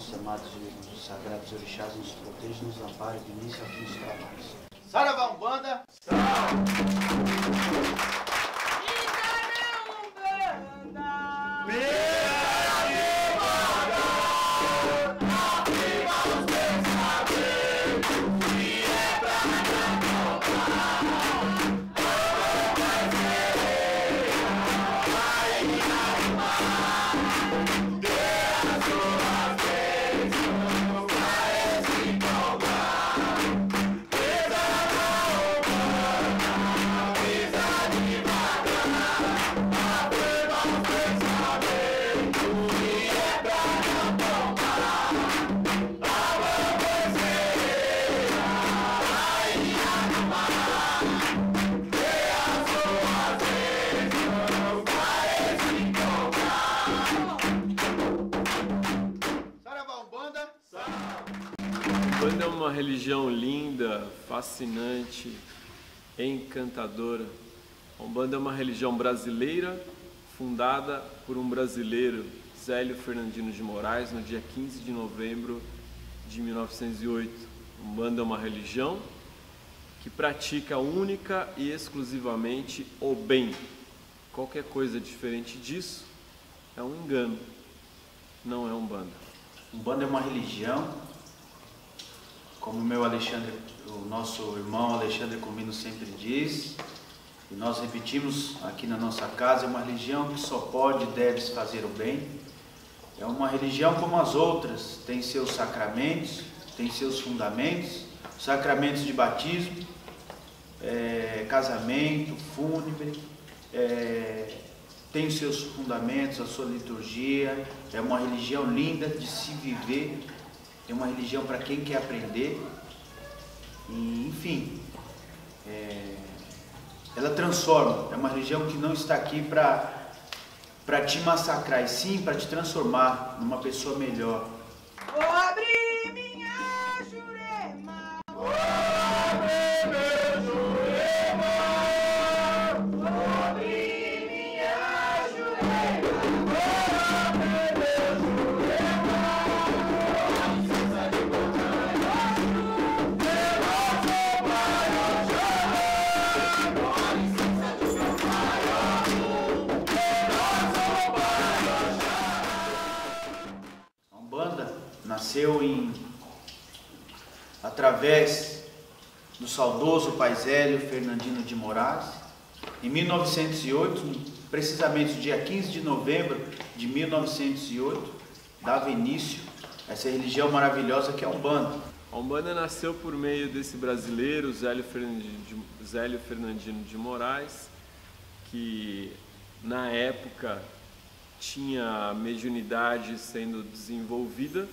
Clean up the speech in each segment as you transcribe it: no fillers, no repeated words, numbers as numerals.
nossos amados e sagrados orixás nos protejam, nos amparem do início ao fim dos trabalhos. Saravá Umbanda! Umbanda é uma religião linda, fascinante, encantadora. Umbanda é uma religião brasileira, fundada por um brasileiro, Zélio Fernandino de Moraes, no dia 15 de novembro de 1908. Umbanda é uma religião que pratica única e exclusivamente o bem. Qualquer coisa diferente disso é um engano, não é Umbanda. Umbanda é uma religião, como o nosso irmão Alexandre Comino sempre diz, e nós repetimos aqui na nossa casa, é uma religião que só pode e deve fazer o bem. É uma religião como as outras, tem seus sacramentos, tem seus fundamentos, sacramentos de batismo, casamento, fúnebre, tem os seus fundamentos, a sua liturgia. É uma religião linda de se viver, é uma religião para quem quer aprender, e, enfim, ela transforma. É uma religião que não está aqui para te massacrar, e sim para te transformar numa pessoa melhor. Vou abrir minha jurema, vou abrir meu jurema, vou abrir minha jurema, vou abrir meu jurema, com licença de Botanhoso, eu sou Maiojó, com licença de Botanhoso, eu sou Maiojó. A Umbanda nasceu através do saudoso pai Zélio Fernandino de Moraes, em 1908, precisamente no dia 15 de novembro de 1908, dava início a essa religião maravilhosa que é a Umbanda. A Umbanda nasceu por meio desse brasileiro, Zélio Fernandino de Moraes, que na época tinha mediunidade sendo desenvolvida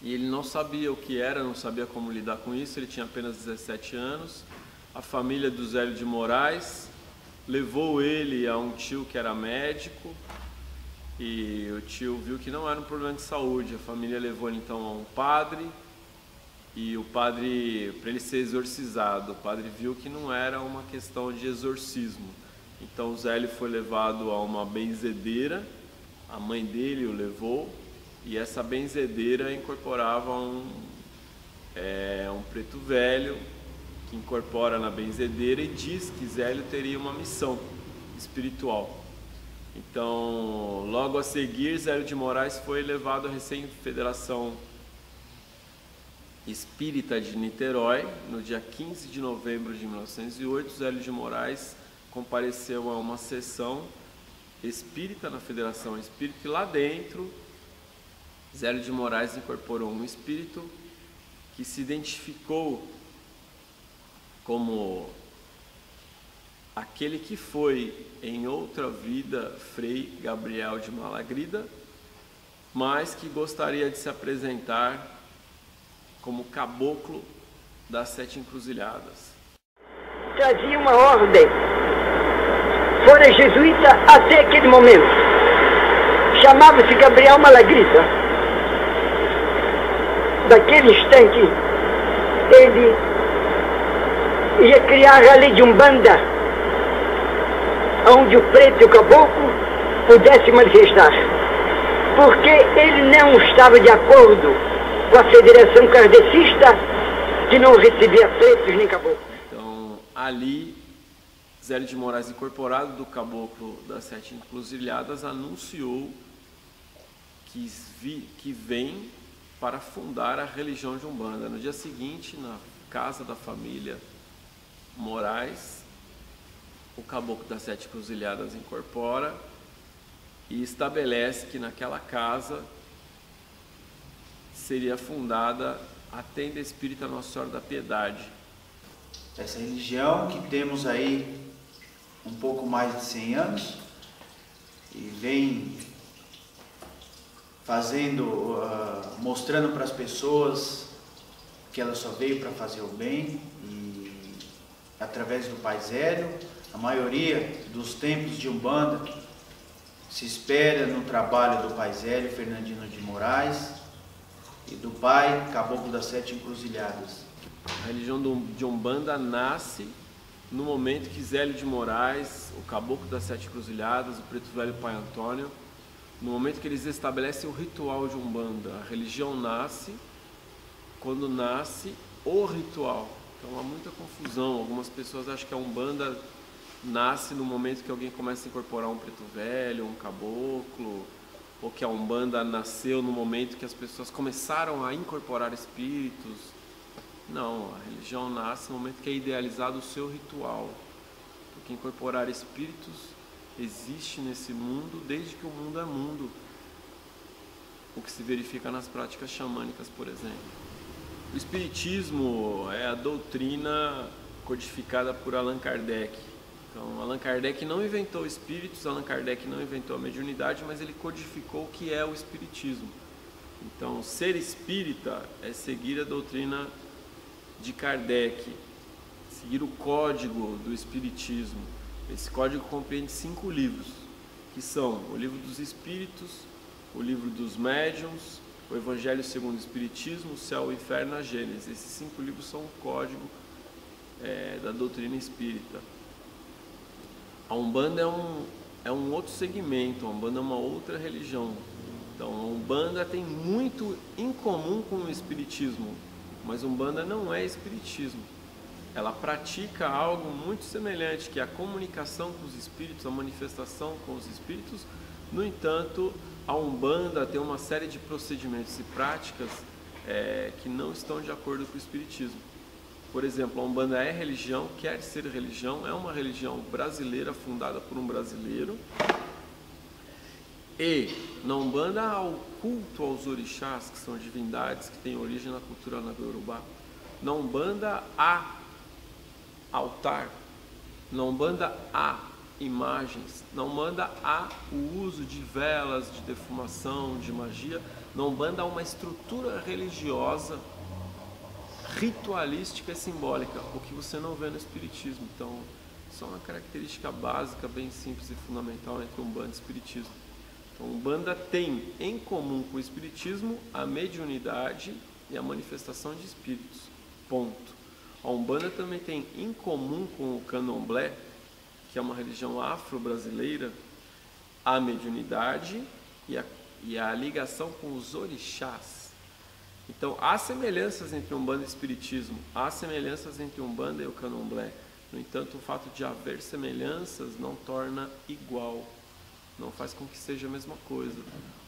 e ele não sabia o que era, não sabia como lidar com isso. Ele tinha apenas 17 anos. A família do Zélio de Moraes levou ele a um tio que era médico e o tio viu que não era um problema de saúde. A família levou ele então a um padre e o padre, para ele ser exorcizado, o padre viu que não era uma questão de exorcismo. Então o Zélio foi levado a uma benzedeira, a mãe dele o levou, e essa benzedeira incorporava um preto velho que incorpora na benzedeira e diz que Zélio teria uma missão espiritual. Então, logo a seguir, Zélio de Moraes foi levado à recém-Federação Espírita de Niterói. No dia 15 de novembro de 1908, Zélio de Moraes compareceu a uma sessão espírita na Federação Espírita, e lá dentro Zélio de Moraes incorporou um espírito que se identificou como aquele que foi em outra vida Frei Gabriel de Malagrida, mas que gostaria de se apresentar como caboclo das 7 encruzilhadas. Trazia uma ordem, fora jesuíta até aquele momento, chamava-se Gabriel Malagrida. Daquele instante, ele ia criar a lei de Umbanda, onde o preto e o caboclo pudessem manifestar. porque ele não estava de acordo com a Federação Kardecista, que não recebia pretos nem caboclos. Então, ali, Zélio de Moraes, incorporado do Caboclo das Sete Encruzilhadas, anunciou que vem para fundar a religião de Umbanda. No dia seguinte, na casa da família Moraes, o Caboclo das Sete Encruzilhadas incorpora e estabelece que naquela casa seria fundada a Tenda Espírita Nossa Senhora da Piedade. Essa religião que temos aí um pouco mais de 100 anos e vem fazendo, mostrando para as pessoas que ela só veio para fazer o bem, e através do Pai Zélio, a maioria dos templos de Umbanda se espera no trabalho do Pai Zélio Fernandino de Moraes e do Pai Caboclo das Sete Encruzilhadas. A religião de Umbanda nasce no momento que Zélio de Moraes, o Caboclo das Sete Encruzilhadas, o Preto Velho Pai Antônio, no momento que eles estabelecem o ritual de Umbanda. A religião nasce quando nasce o ritual. Então há muita confusão. Algumas pessoas acham que a Umbanda nasce no momento que alguém começa a incorporar um preto velho, um caboclo, ou que a Umbanda nasceu no momento que as pessoas começaram a incorporar espíritos. Não, a religião nasce no momento que é idealizado o seu ritual. Porque incorporar espíritos existe nesse mundo desde que o mundo é mundo. O que se verifica nas práticas xamânicas, por exemplo. O Espiritismo é a doutrina codificada por Allan Kardec. Então, Allan Kardec não inventou espíritos, Allan Kardec não inventou a mediunidade, mas ele codificou o que é o Espiritismo. Então, ser espírita é seguir a doutrina de Kardec, seguir o código do Espiritismo. Esse código compreende 5 livros, que são o Livro dos Espíritos, o Livro dos Médiuns, o Evangelho segundo o Espiritismo, o Céu, o Inferno e a Gênese. Esses 5 livros são o código da doutrina espírita. A Umbanda é um outro segmento, a Umbanda é uma outra religião. Então, a Umbanda tem muito em comum com o Espiritismo, mas Umbanda não é Espiritismo. Ela pratica algo muito semelhante, que é a comunicação com os espíritos, a manifestação com os espíritos. No entanto, a Umbanda tem uma série de procedimentos e práticas que não estão de acordo com o Espiritismo. Por exemplo, a Umbanda é religião, quer ser religião, é uma religião brasileira, fundada por um brasileiro. E na Umbanda há o culto aos orixás, que são divindades que têm origem na cultura Nagô-Yorubá. Na Umbanda há altar, na Umbanda há imagens, na Umbanda há o uso de velas, de defumação, de magia. Na Umbanda há uma estrutura religiosa, ritualística e simbólica, o que você não vê no Espiritismo. Então, isso é uma característica básica, bem simples e fundamental entre Umbanda e Espiritismo. Então, Umbanda tem em comum com o Espiritismo a mediunidade e a manifestação de espíritos. Ponto. A Umbanda também tem em comum com o Candomblé, que é uma religião afro-brasileira, a mediunidade e a ligação com os orixás. Então, há semelhanças entre Umbanda e Espiritismo, há semelhanças entre Umbanda e o Candomblé. No entanto, o fato de haver semelhanças não torna igual, não faz com que seja a mesma coisa.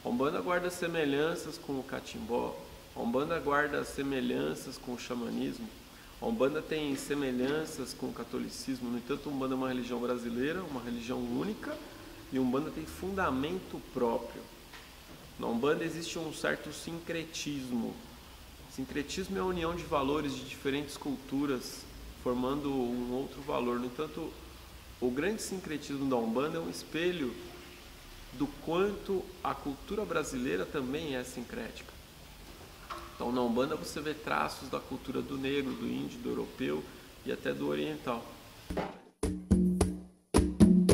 A Umbanda guarda semelhanças com o catimbó, a Umbanda guarda semelhanças com o xamanismo, a Umbanda tem semelhanças com o catolicismo. No entanto, a Umbanda é uma religião brasileira, uma religião única, e a Umbanda tem fundamento próprio. Na Umbanda existe um certo sincretismo. Sincretismo é a união de valores de diferentes culturas, formando um outro valor. No entanto, o grande sincretismo da Umbanda é um espelho do quanto a cultura brasileira também é sincrética. Então, na Umbanda você vê traços da cultura do negro, do índio, do europeu e até do oriental.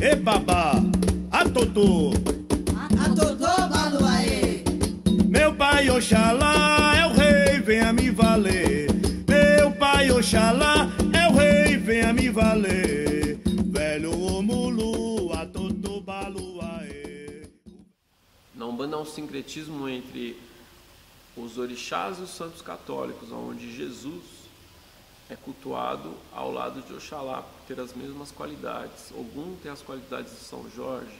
E babá, a Totô, baluaê. Meu pai Oxalá é o rei, venha me valer. Meu pai Oxalá é o rei, venha me valer. Velho Omulu, a Totô, baluaê. Na Umbanda é um sincretismo entre os orixás e os santos católicos, onde Jesus é cultuado ao lado de Oxalá, por ter as mesmas qualidades. Ogum tem as qualidades de São Jorge,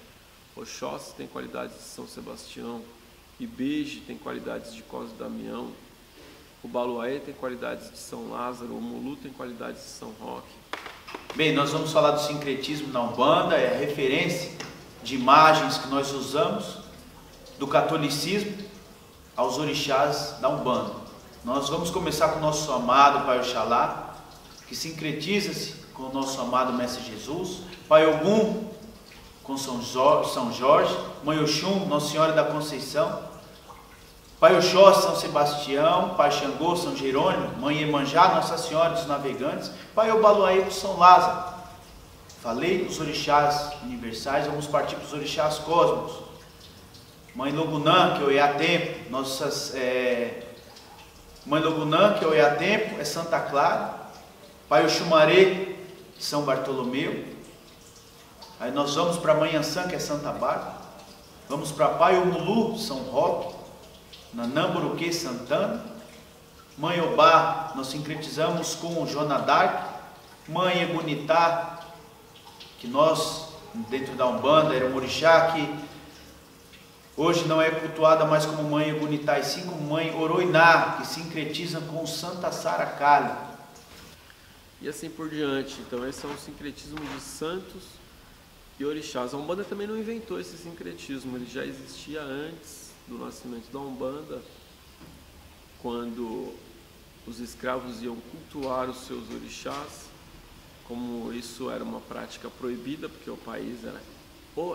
Oxóssi tem qualidades de São Sebastião, Ibeje tem qualidades de Cosme Damião, o Baluaê tem qualidades de São Lázaro, o Mulu tem qualidades de São Roque. Bem, nós vamos falar do sincretismo na Umbanda, é a referência de imagens que nós usamos do catolicismo aos orixás da Umbanda. Nós vamos começar com o nosso amado Pai Oxalá, que sincretiza-se com o nosso amado Mestre Jesus, Pai Ogum com São Jorge, Mãe Oxum, Nossa Senhora da Conceição, Pai Oxóssi, São Sebastião, Pai Xangô, São Jerônimo, Mãe Iemanjá, Nossa Senhora dos Navegantes, Pai Obaluaê, São Lázaro. Falei dos orixás universais, vamos partir para os orixás cósmicos. Mãe Logunã, que é o Iatempo, Mãe Logunã, que é o Iatempo, é Santa Clara. Pai Oxumaré, São Bartolomeu. Aí nós vamos para Mãe Ansã, que é Santa Bárbara. Vamos para Pai Omulu, São Roque. Nanamburuque, Santana. Mãe Obá, nós sincretizamos com Joana d'Arc. Mãe Egunitá, que nós, dentro da Umbanda, era um orixá que hoje não é cultuada mais como Mãe Egunitá, e sim como Mãe Oroiná, que sincretiza com Santa Sara Kali. E assim por diante. Então esse é um sincretismo de santos e orixás. A Umbanda também não inventou esse sincretismo, ele já existia antes do nascimento da Umbanda, quando os escravos iam cultuar os seus orixás. Como isso era uma prática proibida, porque o país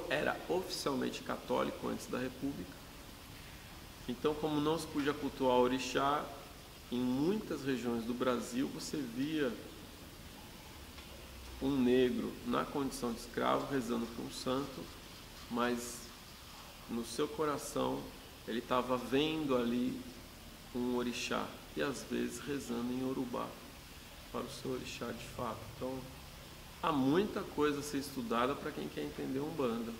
era oficialmente católico antes da República. Então, como não se podia cultuar o orixá, em muitas regiões do Brasil você via um negro na condição de escravo rezando para um santo, mas no seu coração ele estava vendo ali um orixá, e às vezes rezando em Yorubá para o seu orixá de fato. Então há muita coisa a ser estudada para quem quer entender Umbanda.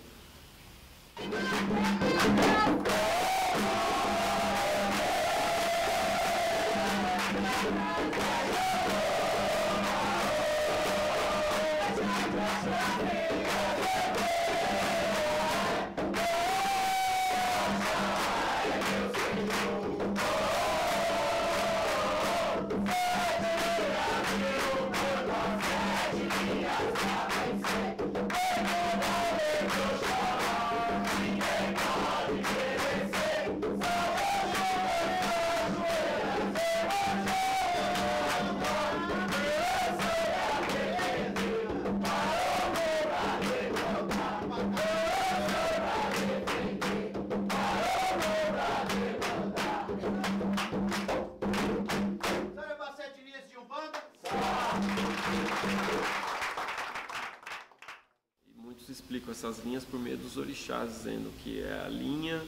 Explico essas linhas por meio dos orixás, dizendo que é a linha,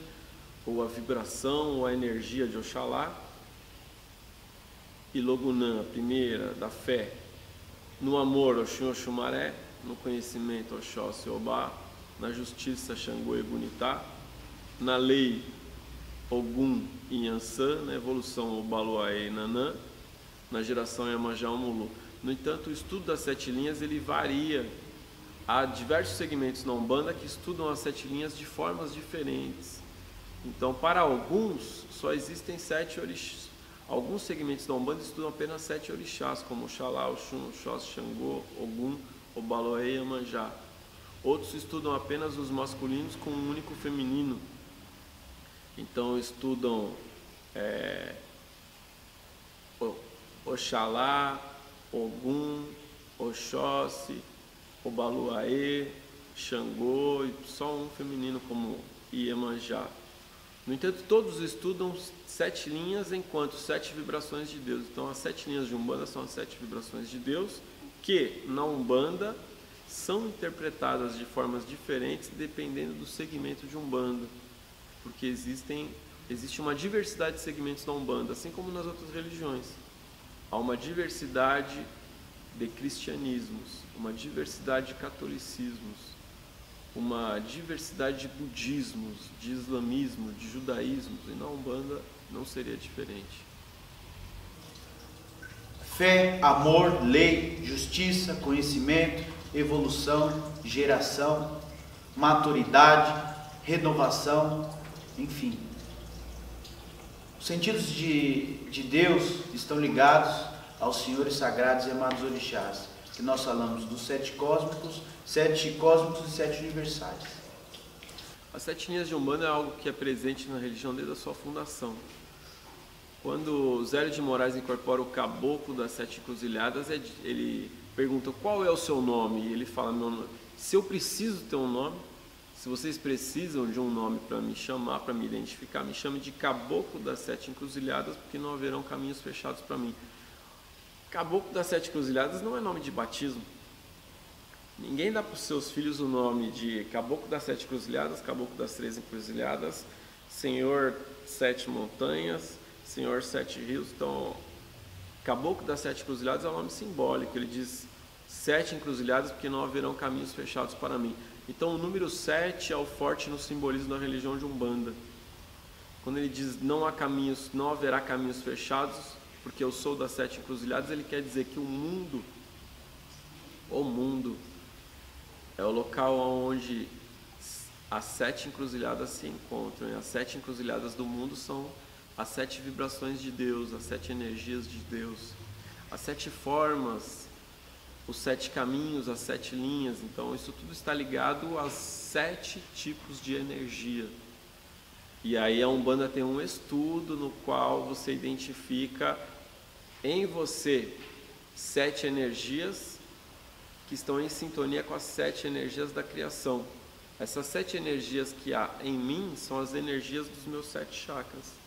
ou a vibração, ou a energia de Oxalá. E Logunã, a primeira, da fé. No amor, Oxum Oxumaré. No conhecimento, Oxóssi Obá. Na justiça, Xangô Egunitá. Na lei, Ogum e Ansã. Na evolução, Obaluaê e Nanã. Na geração, Iemanjá e Mulu. No entanto, o estudo das 7 linhas ele varia. Há diversos segmentos na Umbanda que estudam as 7 linhas de formas diferentes. Então, para alguns, só existem 7 orixás. Alguns segmentos da Umbanda estudam apenas 7 orixás, como Oxalá, Oxum, Oxóssi, Xangô, Ogum, Obaloé e Iemanjá. Outros estudam apenas os masculinos com um único feminino. Então, estudam Oxalá, Ogum, Oxóssi, Obaluaê, Xangô e só um feminino como Iemanjá. No entanto, todos estudam 7 linhas enquanto 7 vibrações de Deus. Então, as 7 linhas de Umbanda são as 7 vibrações de Deus, que na Umbanda são interpretadas de formas diferentes dependendo do segmento de Umbanda, porque existe uma diversidade de segmentos na Umbanda, assim como nas outras religiões. Há uma diversidade de cristianismos, uma diversidade de catolicismos, uma diversidade de budismos, de islamismo, de judaísmos, e na Umbanda não seria diferente. Fé, amor, lei, justiça, conhecimento, evolução, geração, maturidade, renovação, enfim. Os sentidos de Deus estão ligados aos senhores sagrados e amados orixás, que nós falamos dos 7 cósmicos e 7 universais. As 7 linhas de Umbanda é algo que é presente na religião desde a sua fundação. Quando Zélio de Moraes incorpora o caboclo das 7 encruzilhadas, ele pergunta qual é o seu nome, e ele fala, meu nome, se eu preciso ter um nome, se vocês precisam de um nome para me chamar, para me identificar, me chame de caboclo das 7 encruzilhadas, porque não haverão caminhos fechados para mim. Caboclo das 7 encruzilhadas não é nome de batismo. Ninguém dá para os seus filhos o nome de caboclo das 7 encruzilhadas, caboclo das 3 encruzilhadas, senhor 7 montanhas, senhor 7 rios. Então, caboclo das 7 encruzilhadas é um nome simbólico. Ele diz 7 encruzilhadas porque não haverão caminhos fechados para mim. Então o número 7 é o forte no simbolismo da religião de Umbanda. Quando ele diz não haverá caminhos fechados, porque eu sou das 7 encruzilhadas, ele quer dizer que o mundo é o local onde as 7 encruzilhadas se encontram. E as 7 encruzilhadas do mundo são as 7 vibrações de Deus, as 7 energias de Deus, as 7 formas, os 7 caminhos, as 7 linhas. Então isso tudo está ligado aos 7 tipos de energia. E aí a Umbanda tem um estudo no qual você identifica em você 7 energias que estão em sintonia com as 7 energias da criação. Essas 7 energias que há em mim são as energias dos meus 7 chakras.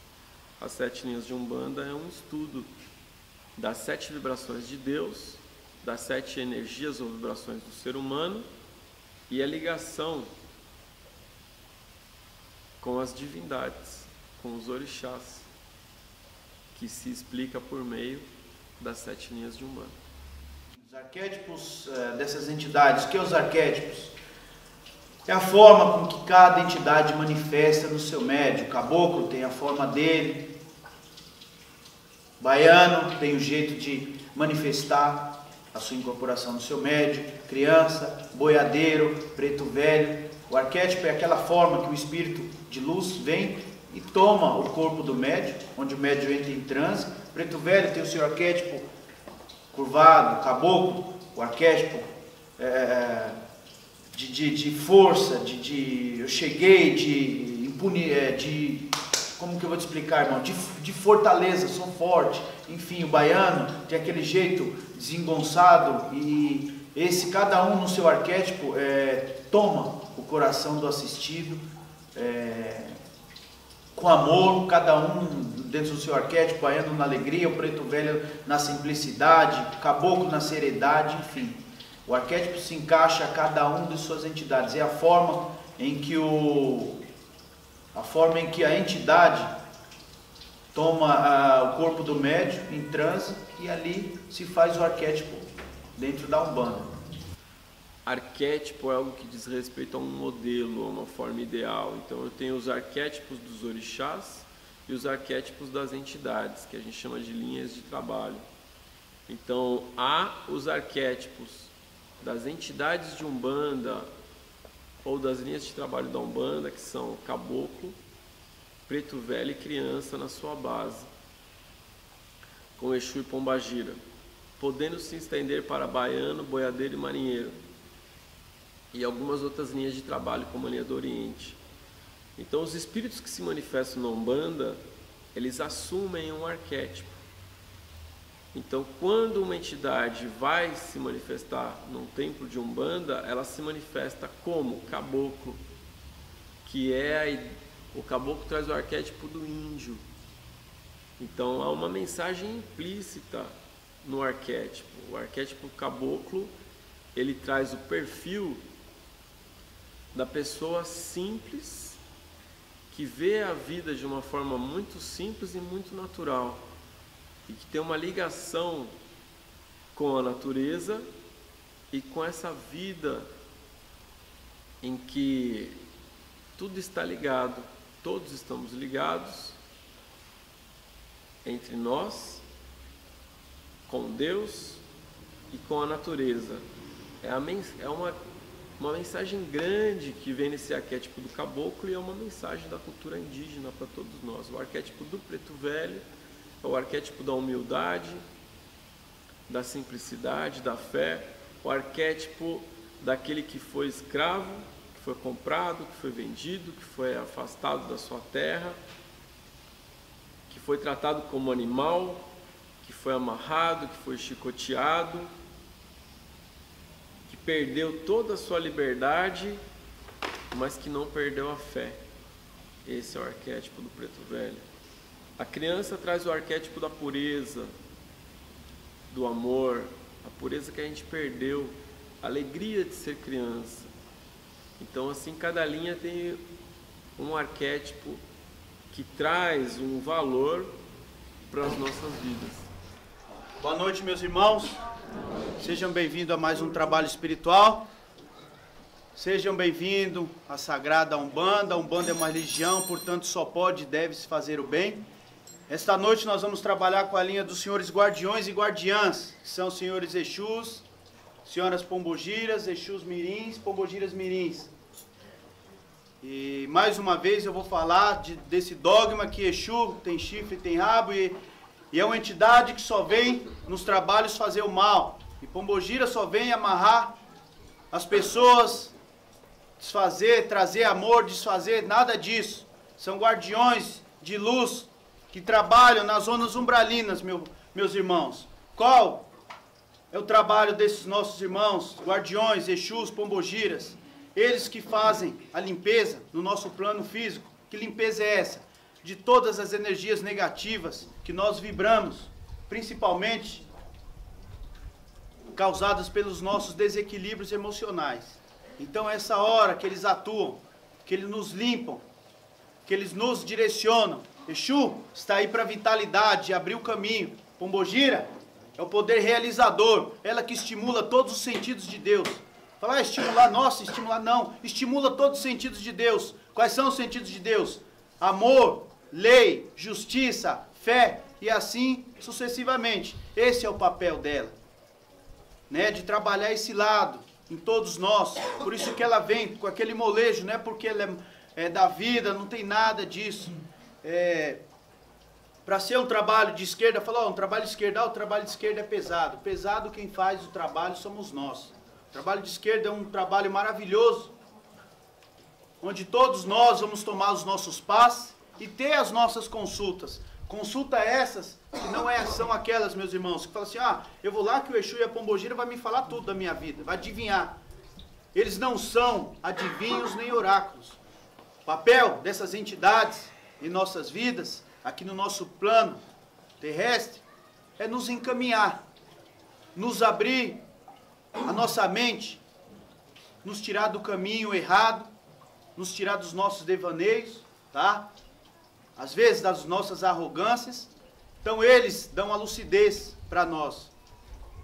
As 7 linhas de Umbanda é um estudo das 7 vibrações de Deus, das 7 energias ou vibrações do ser humano e a ligação com as divindades, com os orixás, que se explica por meio das 7 linhas de Umbanda. Os arquétipos dessas entidades, o que é os arquétipos? É a forma com que cada entidade manifesta no seu médio. O caboclo tem a forma dele, o baiano tem o jeito de manifestar a sua incorporação no seu médio, criança, boiadeiro, preto velho. O arquétipo é aquela forma que o espírito de luz vem e toma o corpo do médio, onde o médio entra em transe. Preto velho tem o seu arquétipo curvado, caboclo, o arquétipo de força, eu cheguei, como que eu vou te explicar, irmão? De fortaleza, sou forte. Enfim, o baiano tem aquele jeito desengonçado e cada um no seu arquétipo toma o coração do assistido com amor, cada um dentro do seu arquétipo, baiano na alegria, o preto velho na simplicidade, caboclo na seriedade, enfim. O arquétipo se encaixa a cada um de suas entidades. É a forma em que a entidade toma o corpo do médium em transe e ali se faz o arquétipo dentro da Umbanda. Arquétipo é algo que diz respeito a um modelo, a uma forma ideal. Então eu tenho os arquétipos dos orixás e os arquétipos das entidades, que a gente chama de linhas de trabalho. Então há os arquétipos das entidades de Umbanda ou das linhas de trabalho da Umbanda, que são caboclo, preto velho e criança na sua base, com Exu e Pombagira, podendo se estender para baiano, boiadeiro e marinheiro, e algumas outras linhas de trabalho, como a linha do Oriente. Então os espíritos que se manifestam na Umbanda, eles assumem um arquétipo. Então quando uma entidade vai se manifestar num templo de Umbanda, ela se manifesta como caboclo, que o caboclo traz o arquétipo do índio. Então há uma mensagem implícita no arquétipo. O arquétipo caboclo, ele traz o perfil da pessoa simples, que vê a vida de uma forma muito simples e muito natural, e que tem uma ligação com a natureza e com essa vida em que tudo está ligado, todos estamos ligados entre nós, com Deus e com a natureza. É uma mensagem grande que vem nesse arquétipo do caboclo, e é uma mensagem da cultura indígena para todos nós. O arquétipo do preto velho é o arquétipo da humildade, da simplicidade, da fé, o arquétipo daquele que foi escravo, que foi comprado, que foi vendido, que foi afastado da sua terra, que foi tratado como animal, que foi amarrado, que foi chicoteado, que perdeu toda a sua liberdade, mas que não perdeu a fé. Esse é o arquétipo do preto velho. A criança traz o arquétipo da pureza, do amor, a pureza que a gente perdeu, a alegria de ser criança. Então, assim, cada linha tem um arquétipo que traz um valor para as nossas vidas. Boa noite, meus irmãos. Sejam bem-vindos a mais um trabalho espiritual. Sejam bem-vindos à Sagrada Umbanda. A Umbanda é uma religião, portanto só pode e deve se fazer o bem. Esta noite nós vamos trabalhar com a linha dos senhores guardiões e guardiãs, que são os senhores Exus, senhoras Pombogiras, Exus Mirins, Pombogiras Mirins. E mais uma vez eu vou falar desse dogma que Exu tem chifre e tem rabo, e é uma entidade que só vem nos trabalhos fazer o mal. E Pombogira só vem amarrar as pessoas, desfazer, trazer amor, desfazer, nada disso. São guardiões de luz que trabalham nas zonas umbralinas, meus irmãos. Qual é o trabalho desses nossos irmãos, guardiões, Exus, Pombogiras? Eles que fazem a limpeza no nosso plano físico. Que limpeza é essa? De todas as energias negativas que nós vibramos, principalmente causadas pelos nossos desequilíbrios emocionais. Então, essa hora que eles atuam, que eles nos limpam, que eles nos direcionam. Exu está aí para a vitalidade, abrir o caminho. Pombogira é o poder realizador, ela que estimula todos os sentidos de Deus. Falar estimular, nossa, estimular não, estimula todos os sentidos de Deus. Quais são os sentidos de Deus? Amor, lei, justiça, fé e assim sucessivamente. Esse é o papel dela, né? De trabalhar esse lado em todos nós. Por isso que ela vem com aquele molejo, não é porque ela é da vida, não tem nada disso. Para ser um trabalho de esquerda, falar, um trabalho de esquerda, o trabalho de esquerda é pesado. Pesado quem faz o trabalho somos nós. O trabalho de esquerda é um trabalho maravilhoso, onde todos nós vamos tomar os nossos passos e ter as nossas consultas. Consulta essas que não são aquelas, meus irmãos, que falam assim, eu vou lá que o Exu e a Pombogira vai me falar tudo da minha vida, vai adivinhar. Eles não são adivinhos nem oráculos. O papel dessas entidades em nossas vidas, aqui no nosso plano terrestre, é nos encaminhar, nos abrir a nossa mente, nos tirar do caminho errado, nos tirar dos nossos devaneios, tá? Às vezes das nossas arrogâncias. Então eles dão a lucidez para nós.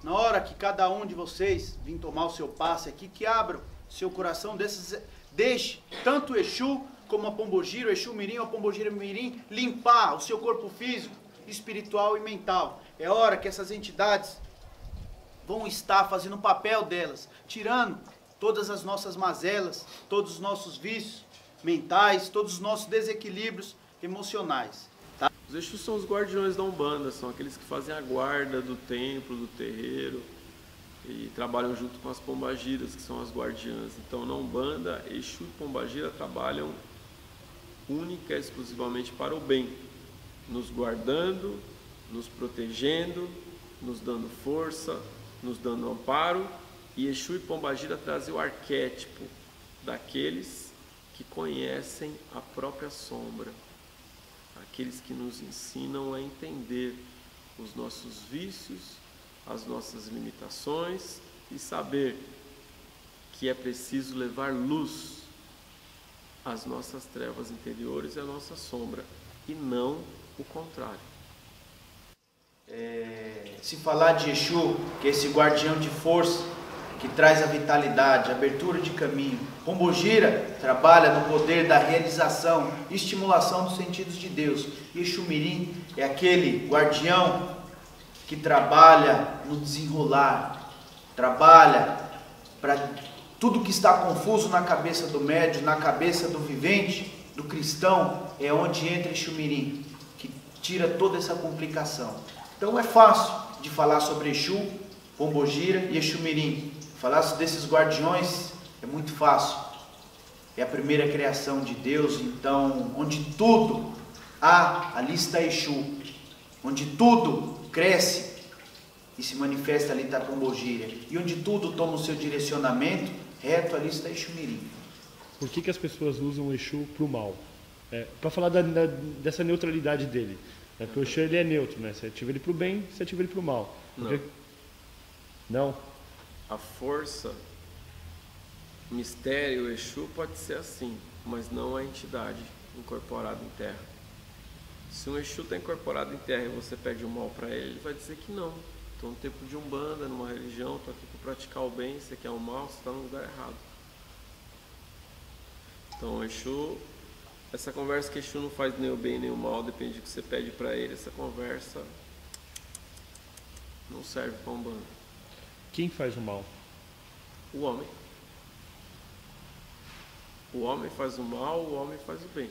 Na hora que cada um de vocês vir tomar o seu passe aqui, que abram seu coração, deixe tanto o Exu como a Pombogira, o Exu Mirim ou a Pombogira Mirim, limpar o seu corpo físico, espiritual e mental. É hora que essas entidades vão estar fazendo o papel delas, tirando todas as nossas mazelas, todos os nossos vícios mentais, todos os nossos desequilíbrios emocionais. Tá? Os Exus são os guardiões da Umbanda, são aqueles que fazem a guarda do templo, do terreiro, e trabalham junto com as Pombagiras, que são as guardiãs. Então, na Umbanda, Exu e Pombagira trabalham única e exclusivamente para o bem, nos guardando, nos protegendo, nos dando força, nos dando amparo. E Exu e Pombagira trazem o arquétipo daqueles que conhecem a própria sombra, aqueles que nos ensinam a entender os nossos vícios, as nossas limitações e saber que é preciso levar luz às nossas trevas interiores e à nossa sombra, e não o contrário. Se falar de Exu, que é esse guardião de força, que traz a vitalidade, a abertura de caminho. Pombogira trabalha no poder da realização e estimulação dos sentidos de Deus. E Exu Mirim é aquele guardião que trabalha no desenrolar, trabalha para tudo que está confuso na cabeça do médium, na cabeça do vivente, do cristão, é onde entra Exu Mirim, que tira toda essa complicação. Então é fácil de falar sobre Exu, Pombogira e Exu Mirim. Falar desses guardiões é muito fácil. É a primeira criação de Deus, então onde tudo há, ali está Exu. Onde tudo cresce e se manifesta, ali está Pombogira. E onde tudo toma o seu direcionamento reto, ali está Exu Mirim. Por que as pessoas usam o Exu para o mal? Para falar dessa neutralidade dele. Porque o Exu ele é neutro, né? Você ativa ele para o bem, você ativa ele para o mal. Não? A força, o mistério, o Exu pode ser assim, mas não a entidade incorporada em terra. Se um Exu está incorporado em terra e você pede o mal para ele, ele vai dizer que não. Estou no tempo de Umbanda, numa religião, estou aqui para praticar o bem, você quer o mal, você está no lugar errado. Então o Exu, essa conversa que Exu não faz nem o bem nem o mal, depende do que você pede para ele, essa conversa não serve para Umbanda. Quem faz o mal? O homem. O homem faz o mal, o homem faz o bem.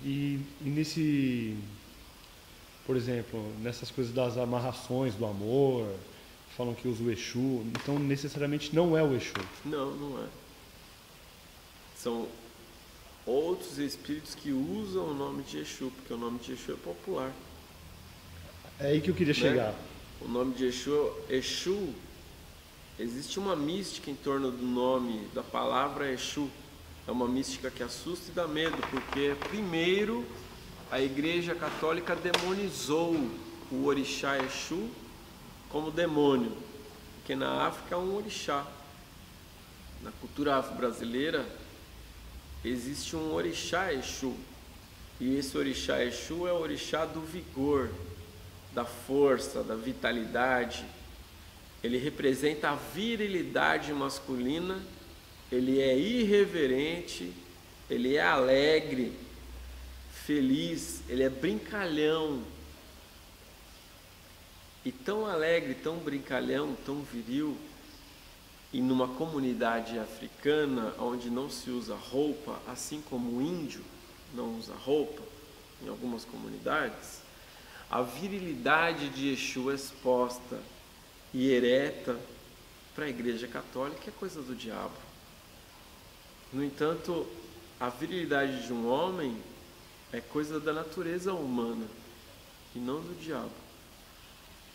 E nesse, por exemplo, nessas coisas das amarrações do amor, falam que usa o Exu, então necessariamente não é o Exu. Não, não é. São outros espíritos que usam o nome de Exu, porque o nome de Exu é popular. É aí que eu queria chegar. O nome de Exu, existe uma mística em torno do nome, da palavra Exu. É uma mística que assusta e dá medo, porque primeiro a Igreja Católica demonizou o orixá Exu como demônio, porque na África é um orixá. Na cultura afro-brasileira existe um orixá Exu, e esse orixá Exu é o orixá do vigor, da força, da vitalidade. Ele representa a virilidade masculina, ele é irreverente, ele é alegre, feliz, ele é brincalhão. E tão alegre, tão brincalhão, tão viril, e numa comunidade africana onde não se usa roupa, assim como o índio não usa roupa, em algumas comunidades, a virilidade de Exu exposta e ereta para a Igreja Católica é coisa do diabo. No entanto, a virilidade de um homem é coisa da natureza humana e não do diabo.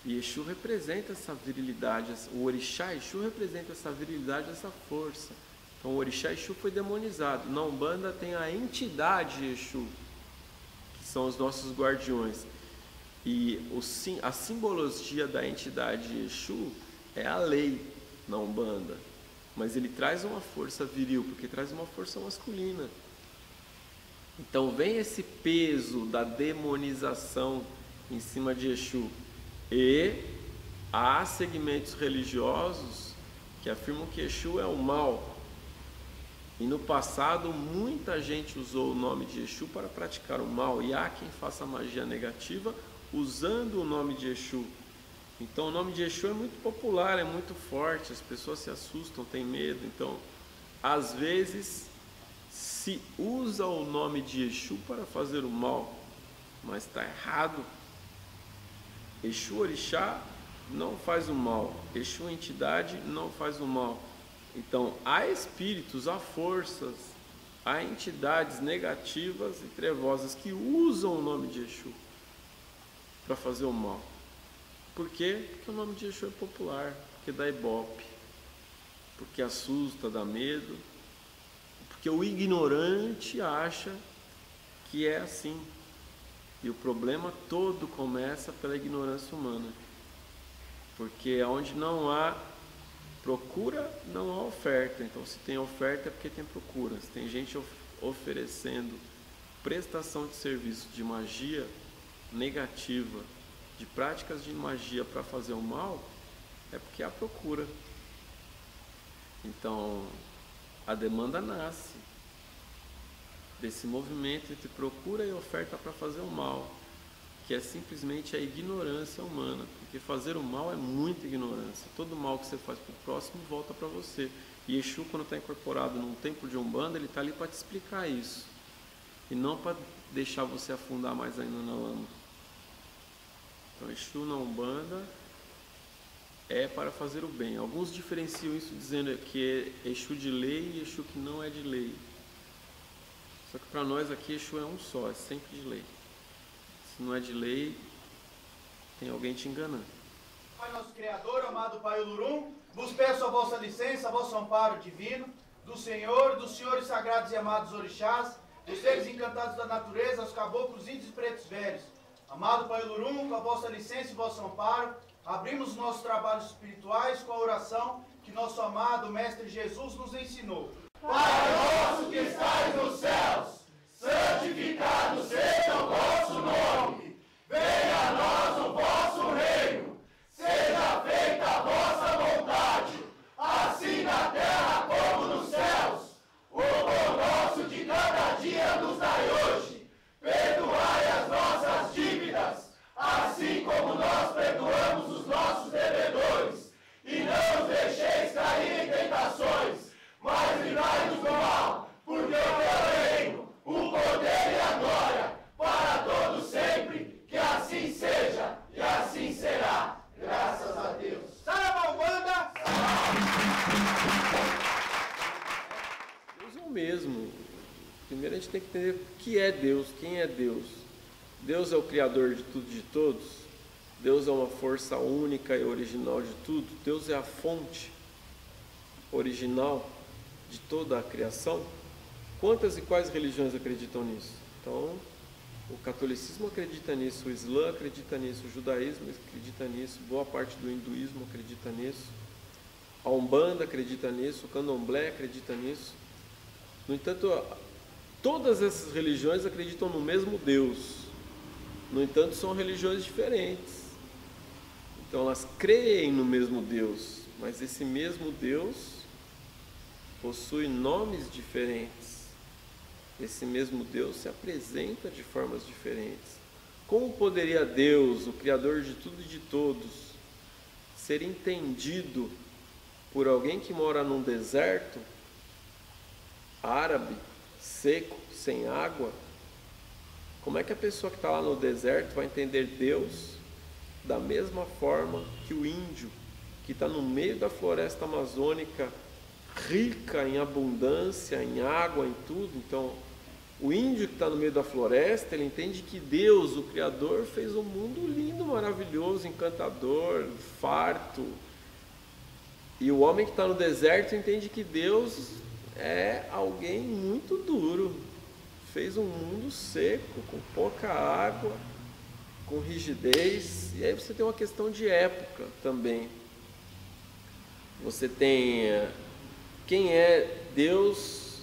E Exu representa essa virilidade, o orixá Exu representa essa virilidade, essa força. Então o orixá Exu foi demonizado. Na Umbanda tem a entidade Exu, que são os nossos guardiões. E a simbologia da entidade Exu é a lei na Umbanda. Mas ele traz uma força viril, porque traz uma força masculina. Então vem esse peso da demonização em cima de Exu. E há segmentos religiosos que afirmam que Exu é o mal. E no passado muita gente usou o nome de Exu para praticar o mal. E há quem faça magia negativa usando o nome de Exu. Então o nome de Exu é muito popular, é muito forte, as pessoas se assustam, têm medo. Então, às vezes, se usa o nome de Exu para fazer o mal, mas está errado. Exu orixá não faz o mal, Exu entidade não faz o mal. Então, há espíritos, há forças, há entidades negativas e trevosas que usam o nome de Exu para fazer o mal. Por quê? Porque o nome de Exu é popular, porque dá ibope, porque assusta, dá medo, porque o ignorante acha que é assim. E o problema todo começa pela ignorância humana, porque onde não há procura, não há oferta. Então, se tem oferta é porque tem procura. Se tem gente oferecendo prestação de serviço de magia negativa, de práticas de magia para fazer o mal, É porque há procura. Então, a demanda nasce desse movimento entre procura e oferta para fazer o mal, que é simplesmente a ignorância humana, porque fazer o mal é muita ignorância. Todo mal que você faz para o próximo volta para você. E Exu, quando está incorporado num templo de Umbanda, ele está ali para te explicar isso, e não para deixar você afundar mais ainda na lama. Então, Exu na Umbanda é para fazer o bem. Alguns diferenciam isso dizendo que é Exu de lei e Exu que não é de lei. Só que para nós aqui Exu é um só, é sempre de lei. Se não é de lei, tem alguém te enganando. Pai nosso Criador, amado Pai Olorum, vos peço a vossa licença, a vosso amparo divino, do Senhor, dos senhores sagrados e amados orixás, dos seres encantados da natureza, os caboclos, índios e pretos velhos. Amado Pai Olorum, com a vossa licença e vosso amparo, abrimos os nossos trabalhos espirituais com a oração que nosso amado Mestre Jesus nos ensinou. Pai nosso que estais nos céus, santificado seja o vosso nome. Venha a nós o vosso reino. Seja feita a vossa vontade, assim na terra como nos céus. O pão nosso de cada dia nos dai hoje. Perdoai as nossas dívidas, assim como nós perdoamos os nossos devedores. E não os deixeis cair em tentações, mas livrai-nos do mal, porque o teu reino, o poder e a glória, para todos sempre, que assim seja e assim será. Graças a Deus. Salve, Umbanda! Deus é o mesmo. Primeiro a gente tem que entender o que é Deus, quem é Deus. Deus é o Criador de tudo e de todos. Deus é uma força única e original de tudo. Deus é a fonte original de toda a criação. Quantas e quais religiões acreditam nisso? Então, o catolicismo acredita nisso, o islã acredita nisso, o judaísmo acredita nisso, boa parte do hinduísmo acredita nisso, a Umbanda acredita nisso, o candomblé acredita nisso. No entanto, todas essas religiões acreditam no mesmo Deus. No entanto, são religiões diferentes. Então, elas creem no mesmo Deus, mas esse mesmo Deus possui nomes diferentes. Esse mesmo Deus se apresenta de formas diferentes. Como poderia Deus, o Criador de tudo e de todos, ser entendido por alguém que mora num deserto árabe, seco, sem água? Como é que a pessoa que está lá no deserto vai entender Deus da mesma forma que o índio, que está no meio da floresta amazônica, rica em abundância, em água, em tudo? Então, o índio que está no meio da floresta, ele entende que Deus, o Criador, fez um mundo lindo, maravilhoso, encantador, farto. E o homem que está no deserto entende que Deus é alguém muito duro. Fez um mundo seco, com pouca água, com rigidez. E aí você tem uma questão de época também. Você tem quem é Deus,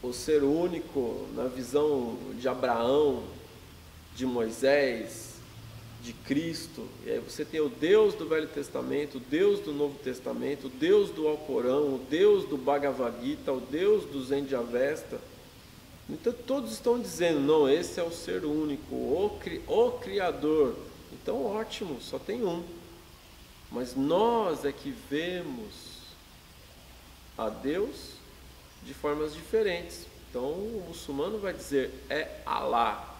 o ser único, na visão de Abraão, de Moisés, de Cristo. E aí você tem o Deus do Velho Testamento, o Deus do Novo Testamento, o Deus do Alcorão, o Deus do Bhagavad Gita, o Deus do Zen de Avesta. Então todos estão dizendo, não, esse é o ser único, o Criador. Então ótimo, só tem um. Mas nós é que vemos a Deus de formas diferentes. Então o muçulmano vai dizer é Alá.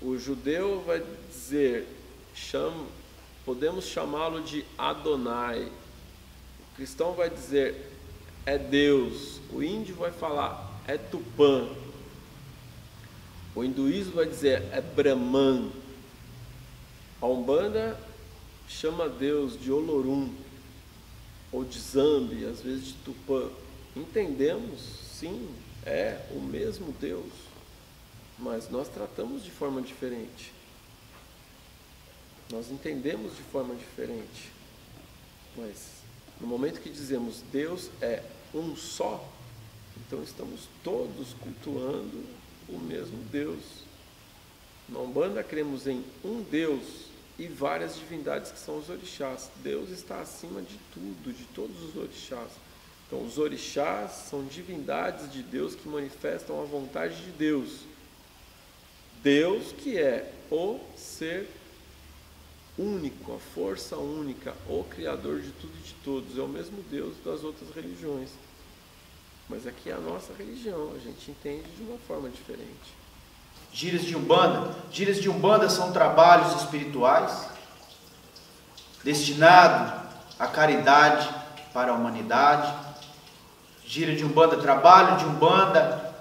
O judeu vai dizer, podemos chamá-lo de Adonai. O cristão vai dizer é Deus. O índio vai falar é Tupã. O hinduísmo vai dizer é Brahman. A Umbanda chama Deus de Olorum, ou de Zambi, às vezes de Tupã. Entendemos, sim, é o mesmo Deus, mas nós tratamos de forma diferente. Nós entendemos de forma diferente. Mas no momento que dizemos Deus é um só, então estamos todos cultuando o mesmo Deus. Na Umbanda cremos em um Deus, e várias divindades que são os orixás. Deus está acima de tudo, de todos os orixás. Então, os orixás são divindades de Deus que manifestam a vontade de Deus. Deus que é o ser único, a força única, o Criador de tudo e de todos. É o mesmo Deus das outras religiões. Mas aqui é a nossa religião, a gente entende de uma forma diferente. Giras de Umbanda. Giras de Umbanda são trabalhos espirituais destinados à caridade para a humanidade. Gira de Umbanda, trabalho de Umbanda,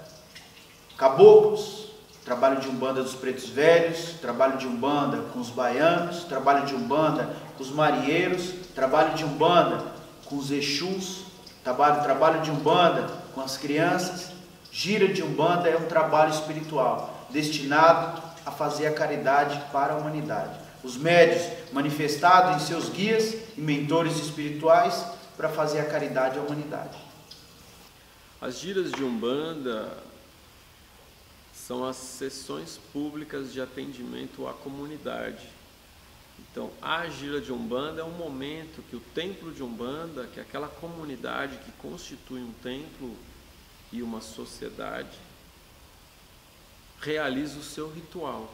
caboclos, trabalho de Umbanda dos pretos velhos, trabalho de Umbanda com os baianos, trabalho de Umbanda com os marieiros, trabalho de Umbanda com os exus, trabalho de Umbanda com as crianças. Gira de Umbanda é um trabalho espiritual destinado a fazer a caridade para a humanidade. Os médios manifestados em seus guias e mentores espirituais para fazer a caridade à humanidade. As giras de Umbanda são as sessões públicas de atendimento à comunidade. Então, a gira de Umbanda é um momento que o templo de Umbanda, que é aquela comunidade que constitui um templo e uma sociedade, realiza o seu ritual.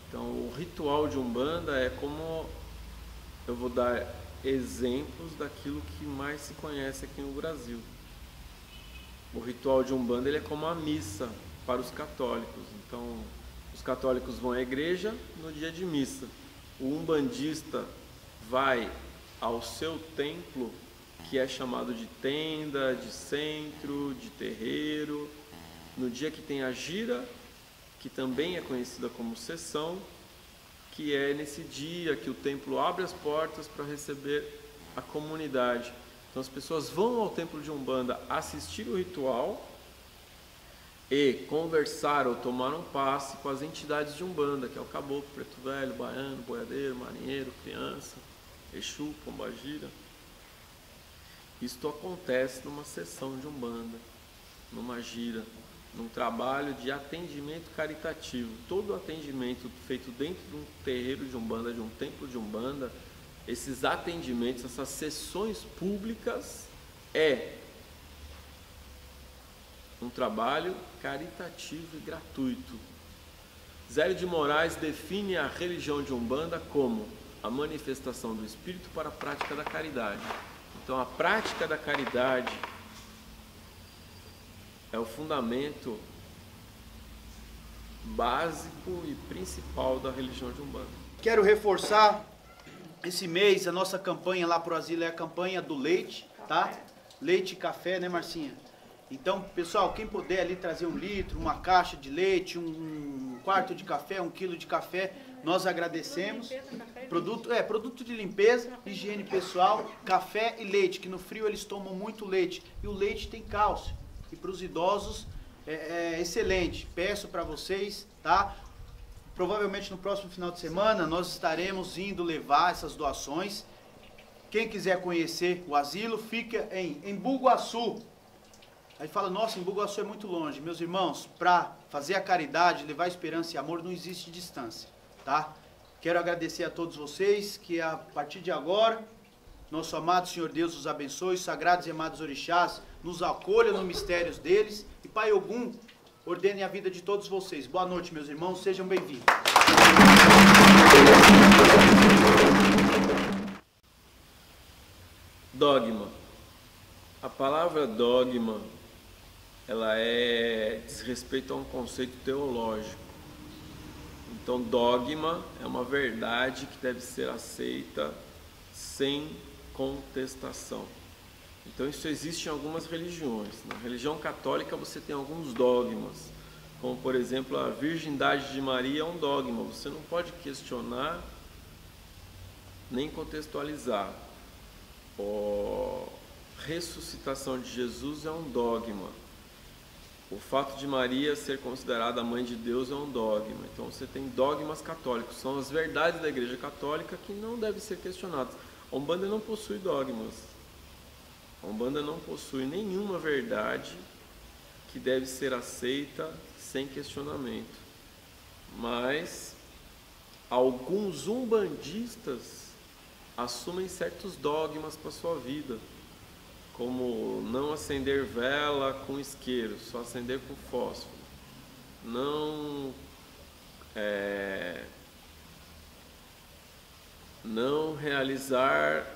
Então, o ritual de Umbanda é como, eu vou dar exemplos daquilo que mais se conhece aqui no Brasil. O ritual de Umbanda ele é como a missa para os católicos. Então, os católicos vão à igreja no dia de missa. O umbandista vai ao seu templo, que é chamado de tenda, de centro, de terreiro, no dia que tem a gira, que também é conhecida como sessão, que é nesse dia que o templo abre as portas para receber a comunidade. Então as pessoas vão ao templo de Umbanda assistir o ritual e conversar ou tomar um passe com as entidades de Umbanda, que é o caboclo, preto velho, baiano, boiadeiro, marinheiro, criança, exu, pombagira. Isto acontece numa sessão de Umbanda, numa gira, num trabalho de atendimento caritativo. Todo atendimento feito dentro de um terreiro de Umbanda, de um templo de Umbanda, esses atendimentos, essas sessões públicas, é um trabalho caritativo e gratuito. Zélio de Moraes define a religião de Umbanda como a manifestação do Espírito para a prática da caridade. Então, a prática da caridade é o fundamento básico e principal da religião de Umbanda. Quero reforçar esse mês a nossa campanha lá pro asilo é a campanha do leite, tá? Leite e café, né, Marcinha? Então, pessoal, quem puder ali trazer 1 litro, uma caixa de leite, um quarto de café, 1 quilo de café, nós agradecemos. Produto de limpeza, higiene pessoal, café e leite, que no frio eles tomam muito leite. E o leite tem cálcio. E para os idosos é excelente. Peço para vocês, tá? Provavelmente no próximo final de semana nós estaremos indo levar essas doações. Quem quiser conhecer o asilo, fica em Embu-Guaçu. Aí fala, nossa, Embu-Guaçu é muito longe. Meus irmãos, para fazer a caridade, levar esperança e amor, não existe distância, tá? Quero agradecer a todos vocês, que a partir de agora, nosso amado Senhor Deus os abençoe, os sagrados e amados orixás nos acolha nos mistérios deles, e Pai Ogum ordene a vida de todos vocês. Boa noite, meus irmãos, sejam bem-vindos. Dogma. A palavra dogma, ela diz respeito a um conceito teológico. Então, dogma é uma verdade que deve ser aceita sem contestação. Então, isso existe em algumas religiões. Na religião católica, você tem alguns dogmas, como, por exemplo, a virgindade de Maria é um dogma. Você não pode questionar nem contextualizar. A ressuscitação de Jesus é um dogma. O fato de Maria ser considerada a mãe de Deus é um dogma. Então você tem dogmas católicos, são as verdades da Igreja Católica que não devem ser questionadas. A Umbanda não possui dogmas. A Umbanda não possui nenhuma verdade que deve ser aceita sem questionamento. Mas alguns umbandistas assumem certos dogmas para a sua vida, como não acender vela com isqueiro, só acender com fósforo, não realizar,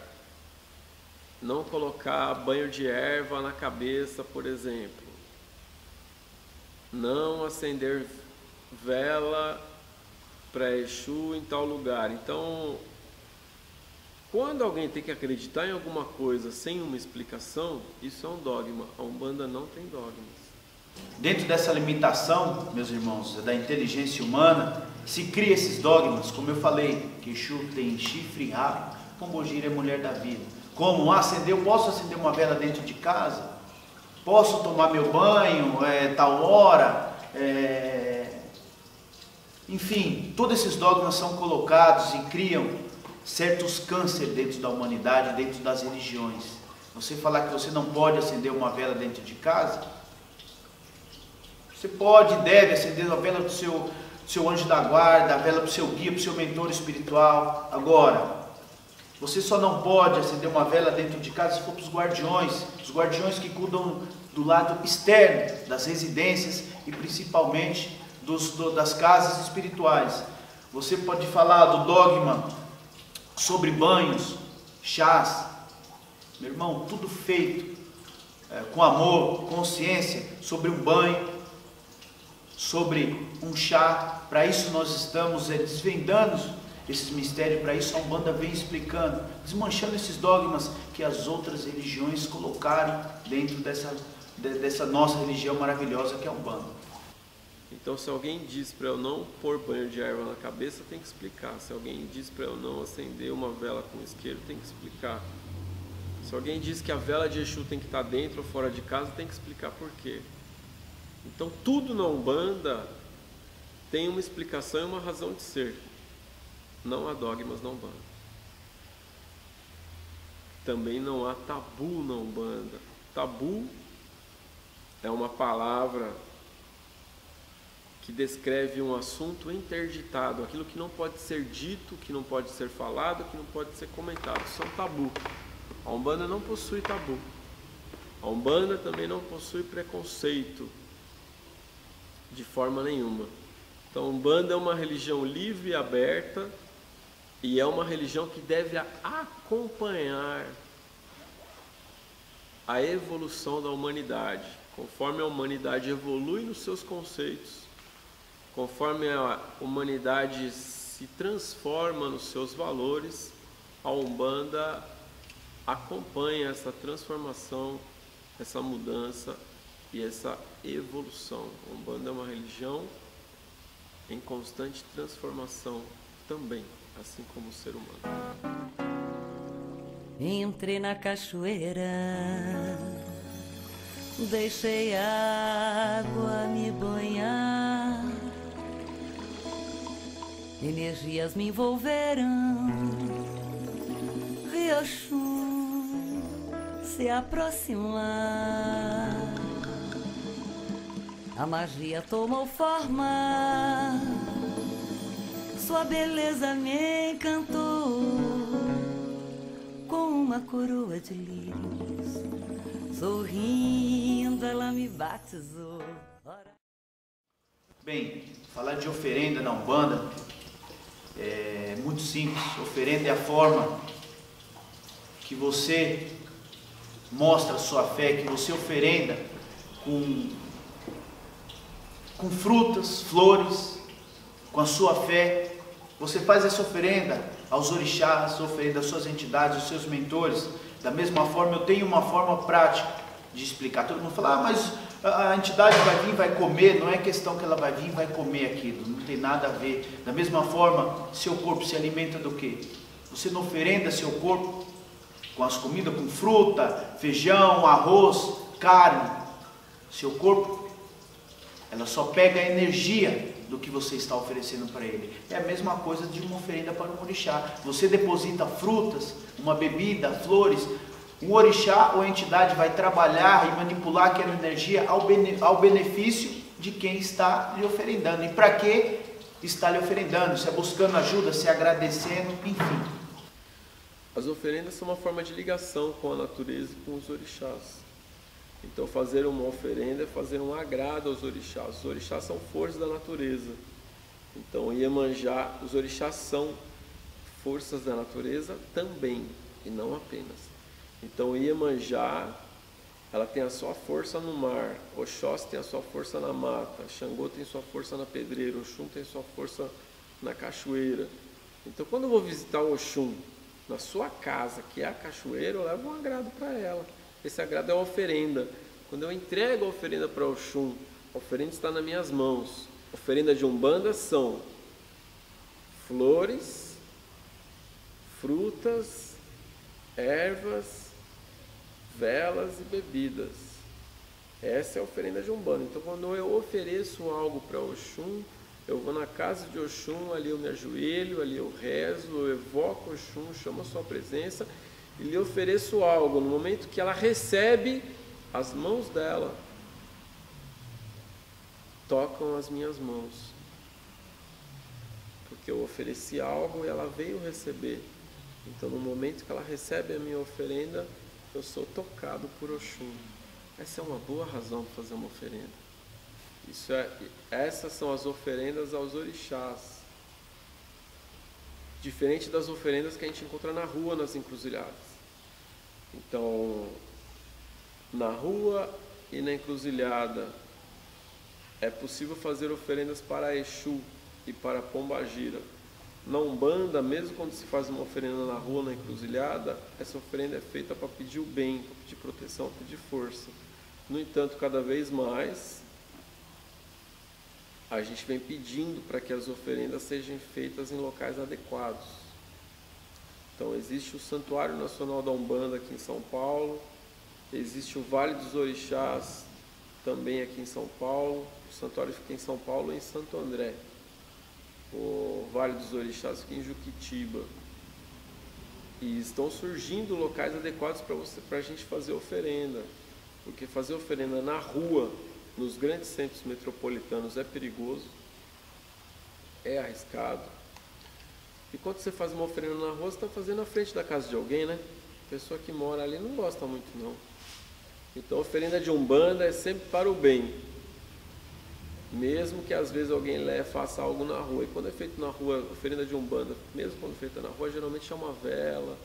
não colocar banho de erva na cabeça, por exemplo, não acender vela para Exu em tal lugar. Então, quando alguém tem que acreditar em alguma coisa sem uma explicação, isso é um dogma. A Umbanda não tem dogmas. Dentro dessa limitação, meus irmãos, da inteligência humana, se cria esses dogmas, como eu falei, que Exu tem chifre e rabo, Pombogira é mulher da vida. Como eu posso acender uma vela dentro de casa? Posso tomar meu banho tal hora? Enfim, todos esses dogmas são colocados e criam certos cânceres dentro da humanidade, dentro das religiões. Você falar que você não pode acender uma vela dentro de casa, você pode e deve acender uma vela para o seu anjo da guarda, a vela para o seu guia, para o seu mentor espiritual. Agora, você só não pode acender uma vela dentro de casa se for para os guardiões que cuidam do lado externo das residências e principalmente das casas espirituais. Você pode falar do dogma sobre banhos, chás, meu irmão, tudo feito com amor, consciência, sobre um banho, sobre um chá. Para isso nós estamos desvendando esses mistérios, para isso a Umbanda vem explicando, desmanchando esses dogmas que as outras religiões colocaram dentro dessa nossa religião maravilhosa que é a Umbanda. Então, se alguém diz para eu não pôr banho de erva na cabeça, tem que explicar. Se alguém diz para eu não acender uma vela com isqueiro, tem que explicar. Se alguém diz que a vela de Exu tem que estar dentro ou fora de casa, tem que explicar por quê. Então, tudo na Umbanda tem uma explicação e uma razão de ser. Não há dogmas na Umbanda. Também não há tabu na Umbanda. Tabu é uma palavra que descreve um assunto interditado, aquilo que não pode ser dito, que não pode ser falado, que não pode ser comentado. Isso é um tabu. A Umbanda não possui tabu. A Umbanda também não possui preconceito de forma nenhuma. Então, a Umbanda é uma religião livre e aberta e é uma religião que deve acompanhar a evolução da humanidade. Conforme a humanidade evolui nos seus conceitos, conforme a humanidade se transforma nos seus valores, a Umbanda acompanha essa transformação, essa mudança e essa evolução. A Umbanda é uma religião em constante transformação também, assim como o ser humano. Entrei na cachoeira, deixei a água me banhar, energias me envolveram, vi Exu se aproximar, a magia tomou forma, sua beleza me encantou, com uma coroa de lírios, sorrindo ela me batizou. Bem, falar de oferenda na Umbanda é muito simples. Oferenda é a forma que você mostra a sua fé, que você oferenda com frutas, flores, com a sua fé. Você faz essa oferenda aos orixás, oferenda às suas entidades, aos seus mentores. Da mesma forma, eu tenho uma forma prática de explicar. Todo mundo fala, mas a entidade vai vir, vai comer. Não é questão que ela vai vir, vai comer aquilo. Não tem nada a ver. Da mesma forma, seu corpo se alimenta do quê? Você não oferenda seu corpo com as comidas, com fruta, feijão, arroz, carne. Seu corpo, ela só pega a energia do que você está oferecendo para ele. É a mesma coisa de uma oferenda para um orixá. Você deposita frutas, uma bebida, flores, um orixá ou a entidade vai trabalhar e manipular aquela energia ao benefício de quem está lhe oferendando. E para quê? está lhe oferendando, se é buscando ajuda, se é agradecendo, enfim. As oferendas são uma forma de ligação com a natureza e com os orixás. Então fazer uma oferenda é fazer um agrado aos orixás. Os orixás são forças da natureza. Então Iemanjá, os orixás são forças da natureza também, e não apenas. Então Iemanjá, ela tem a sua força no mar, Oxóssi tem a sua força na mata, Xangô tem sua força na pedreira, Oxum tem sua força na cachoeira. Então quando eu vou visitar o Oxum na sua casa, que é a cachoeira, eu levo um agrado para ela. Esse agrado é a oferenda. Quando eu entrego a oferenda para Oxum, a oferenda está nas minhas mãos. Oferenda de Umbanda são flores, frutas, ervas, velas e bebidas. Essa é a oferenda de Umbanda. Então quando eu ofereço algo para Oxum, eu vou na casa de Oxum, ali eu me ajoelho, ali eu rezo, eu evoco Oxum, chamo a sua presença e lhe ofereço algo. No momento que ela recebe, as mãos dela tocam as minhas mãos, porque eu ofereci algo e ela veio receber. Então no momento que ela recebe a minha oferenda, eu sou tocado por Oxum. Essa é uma boa razão para fazer uma oferenda. Essas são as oferendas aos orixás. Diferente das oferendas que a gente encontra na rua, nas encruzilhadas. Então, na rua e na encruzilhada, é possível fazer oferendas para Exu e para Pombagira. Na Umbanda, mesmo quando se faz uma oferenda na rua, na encruzilhada, essa oferenda é feita para pedir o bem, para pedir proteção, para pedir força. No entanto, cada vez mais, a gente vem pedindo para que as oferendas sejam feitas em locais adequados. Então, existe o Santuário Nacional da Umbanda aqui em São Paulo, existe o Vale dos Orixás, também aqui em São Paulo. O santuário fica em São Paulo e em Santo André. O Vale dos Orixás fica em Juquitiba. E estão surgindo locais adequados para a gente fazer oferenda. Porque fazer oferenda na rua, nos grandes centros metropolitanos, é perigoso, é arriscado. E quando você faz uma oferenda na rua, você está fazendo na frente da casa de alguém, né? A pessoa que mora ali não gosta muito, não. Então a oferenda de Umbanda é sempre para o bem. Mesmo que às vezes alguém faça algo na rua. E quando é feito na rua, oferenda de Umbanda, mesmo quando é feita na rua, geralmente é uma vela,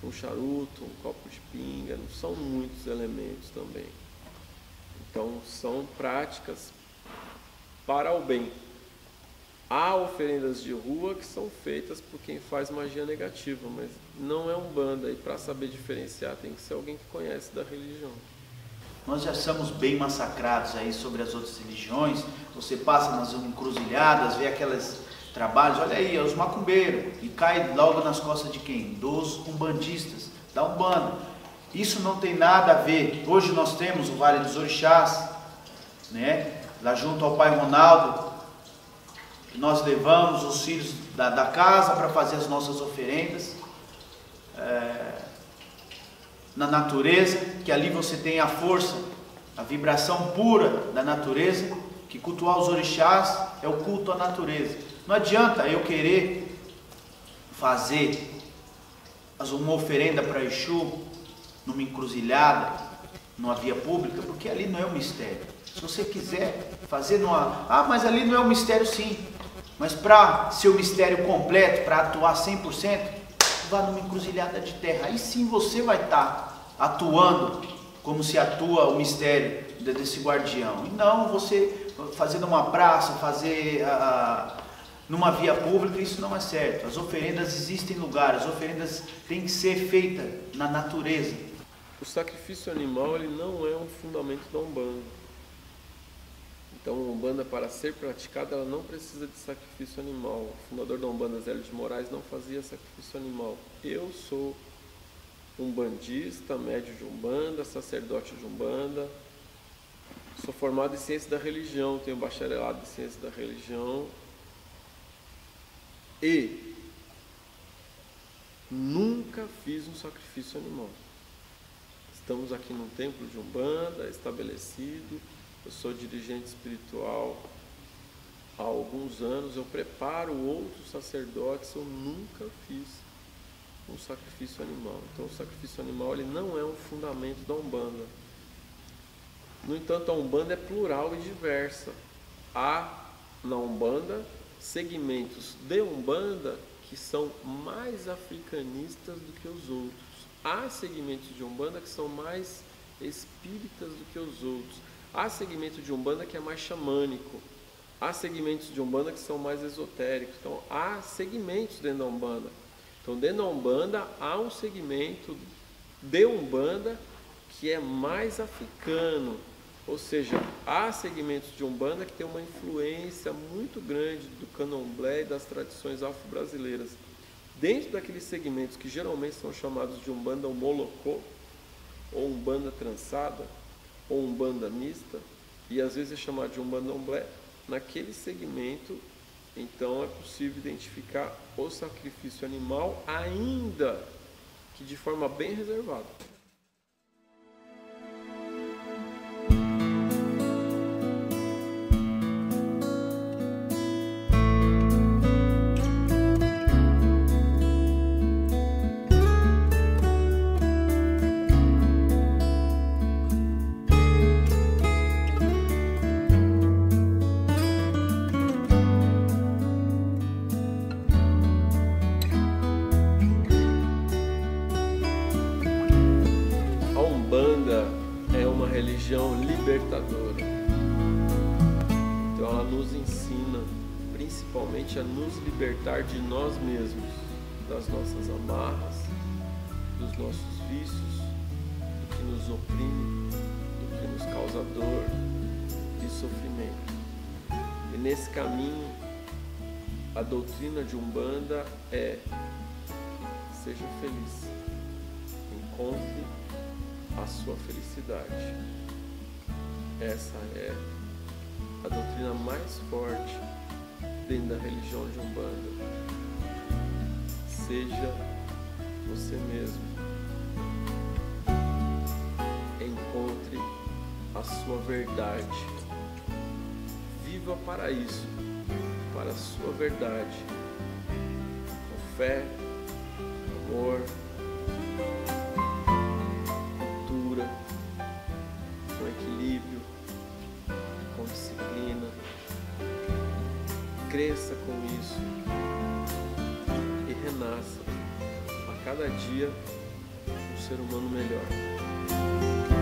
um charuto, um copo de pinga, não são muitos elementos também. Então são práticas para o bem. Há oferendas de rua que são feitas por quem faz magia negativa, mas não é Umbanda. E para saber diferenciar tem que ser alguém que conhece da religião. Nós já somos bem massacrados aí sobre as outras religiões. Você passa nas encruzilhadas, vê aqueles trabalhos, olha aí, é os macumbeiros, e cai logo nas costas de quem? Dos umbandistas, da Umbanda. Isso não tem nada a ver. Hoje nós temos o Vale dos Orixás, né? Lá junto ao Pai Ronaldo, que nós levamos os filhos da casa para fazer as nossas oferendas. Na natureza, que ali você tem a força, a vibração pura da natureza, que cultuar os orixás é o culto à natureza. Não adianta eu querer fazer uma oferenda para Exu numa encruzilhada, numa via pública, porque ali não é um mistério. Se você quiser fazer numa... mas ali não é um mistério, sim. Mas para ser o mistério completo, para atuar 100%, vá numa encruzilhada de terra. Aí sim você vai estar atuando como se atua o mistério desse guardião. E não você fazer numa praça, fazer numa via pública, isso não é certo. As oferendas existem em lugares, as oferendas têm que ser feitas na natureza. O sacrifício animal ele não é um fundamento da Umbanda. Então, a Umbanda, para ser praticada, ela não precisa de sacrifício animal. O fundador da Umbanda, Zélio de Moraes, não fazia sacrifício animal. Eu sou umbandista, médio de Umbanda, sacerdote de Umbanda. Sou formado em ciência da religião, tenho bacharelado em ciência da religião. E nunca fiz um sacrifício animal. Estamos aqui num templo de Umbanda, estabelecido. Eu sou dirigente espiritual há alguns anos eu preparo outros sacerdotes, eu nunca fiz um sacrifício animal. Então o sacrifício animal ele não é um fundamento da Umbanda. No entanto, a Umbanda é plural e diversa. Há na Umbanda segmentos de Umbanda que são mais africanistas do que os outros. Há segmentos de Umbanda que são mais espíritas do que os outros. Há segmento de Umbanda que é mais xamânico. Há segmentos de Umbanda que são mais esotéricos. Então, há segmentos dentro da Umbanda. Então, dentro da Umbanda, há um segmento de Umbanda que é mais africano. Ou seja, há segmentos de Umbanda que tem uma influência muito grande do candomblé e das tradições afro-brasileiras. Dentro daqueles segmentos que geralmente são chamados de Umbanda Molocô, ou Umbanda trançada, ou Umbanda mista, e às vezes é chamado de Umbanda Omblé, naquele segmento, então é possível identificar o sacrifício animal, ainda que de forma bem reservada. Libertadora. Então ela nos ensina principalmente a nos libertar de nós mesmos, das nossas amarras, dos nossos vícios, do que nos oprime, do que nos causa dor e sofrimento. E nesse caminho, a doutrina de Umbanda é: seja feliz, encontre a sua felicidade. Essa é a doutrina mais forte dentro da religião de Umbanda. Seja você mesmo. Encontre a sua verdade. Viva para isso, para a sua verdade. Com fé, amor, cultura, com equilíbrio, com disciplina. Cresça com isso e renasça a cada dia um ser humano melhor.